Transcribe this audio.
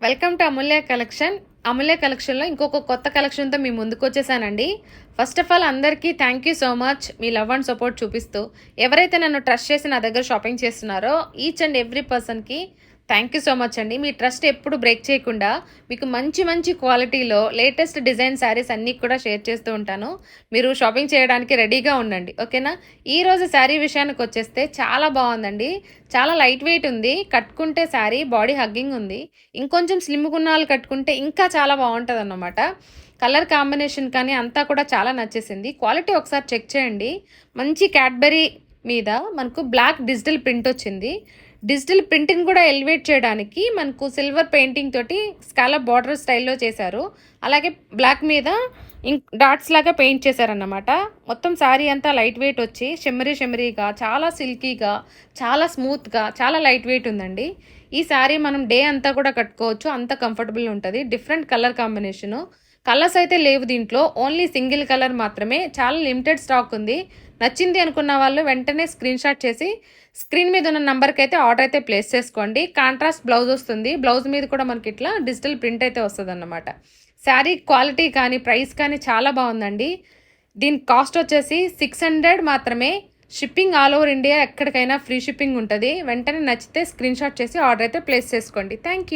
Welcome to Amulya collection. Amulya కలెక్షన్లో ఇంకొక కొత్త కలెక్షన్తో మీ ముందుకు వచ్చేసానండి. ఫస్ట్ ఆఫ్ ఆల్ అందరికీ థ్యాంక్ యూ సో మచ్ మీ లవ్ అండ్ సపోర్ట్ చూపిస్తూ. ఎవరైతే నన్ను ట్రస్ట్ చేసి నా దగ్గర షాపింగ్ చేస్తున్నారో ఈచ్ అండ్ ఎవ్రీ పర్సన్కి థ్యాంక్ యూ సో మచ్ అండి. మీ ట్రస్ట్ ఎప్పుడు బ్రేక్ చేయకుండా మీకు మంచి మంచి క్వాలిటీలో లేటెస్ట్ డిజైన్ శారీస్ అన్నీ కూడా షేర్ చేస్తూ ఉంటాను. మీరు షాపింగ్ చేయడానికి రెడీగా ఉండండి, ఓకేనా. ఈరోజు శారీ విషయానికి వచ్చేస్తే చాలా బాగుందండి. చాలా లైట్ వెయిట్ ఉంది. కట్టుకుంటే శారీ బాడీ హగ్గింగ్ ఉంది. ఇంకొంచెం స్లిమ్గా ఉన్న వాళ్ళు కట్టుకుంటే ఇంకా చాలా బాగుంటుంది అన్నమాట. కలర్ కాంబినేషన్ కానీ అంతా కూడా చాలా నచ్చేసింది. క్వాలిటీ ఒకసారి చెక్ చేయండి. మంచి క్యాడ్బరీ మీద మనకు బ్లాక్ డిజిటల్ ప్రింట్ వచ్చింది. డిజిటల్ ప్రింట్ని కూడా ఎలివేట్ చేయడానికి మనకు సిల్వర్ పెయింటింగ్ తోటి స్కాలప్ బార్డర్ స్టైల్లో చేశారు. అలాగే బ్లాక్ మీద డాట్స్ లాగా పెయింట్ చేశారన్నమాట. మొత్తం శారీ అంతా లైట్ వెయిట్ వచ్చి షెమ్మరీగా చాలా సిల్కీగా చాలా స్మూత్గా చాలా లైట్ వెయిట్ ఉందండి. ఈ శారీ మనం డే అంతా కూడా కట్టుకోవచ్చు, అంత కంఫర్టబుల్ ఉంటుంది. Different colour combination. కలర్స్ అయితే లేవు దీంట్లో, ఓన్లీ సింగిల్ కలర్ మాత్రమే. చాలా లిమిటెడ్ స్టాక్ ఉంది. నచ్చింది అనుకున్న వాళ్ళు వెంటనే స్క్రీన్ షాట్ చేసి స్క్రీన్ మీద ఉన్న నంబర్కి అయితే ఆర్డర్ అయితే ప్లేస్ చేసుకోండి. కాంట్రాస్ట్ బ్లౌజ్ వస్తుంది. బ్లౌజ్ మీద కూడా మనకి ఇట్లా డిజిటల్ ప్రింట్ అయితే వస్తుంది అన్నమాట. శారీ క్వాలిటీ కానీ ప్రైస్ కానీ చాలా బాగుందండి. దీని కాస్ట్ వచ్చేసి 600 మాత్రమే. షిప్పింగ్ ఆల్ ఓవర్ ఇండియా, ఎక్కడికైనా ఫ్రీ షిప్పింగ్ ఉంటుంది. వెంటనే నచ్చితే స్క్రీన్ షాట్ చేసి ఆర్డర్ అయితే ప్లేస్ చేసుకోండి. Thank you.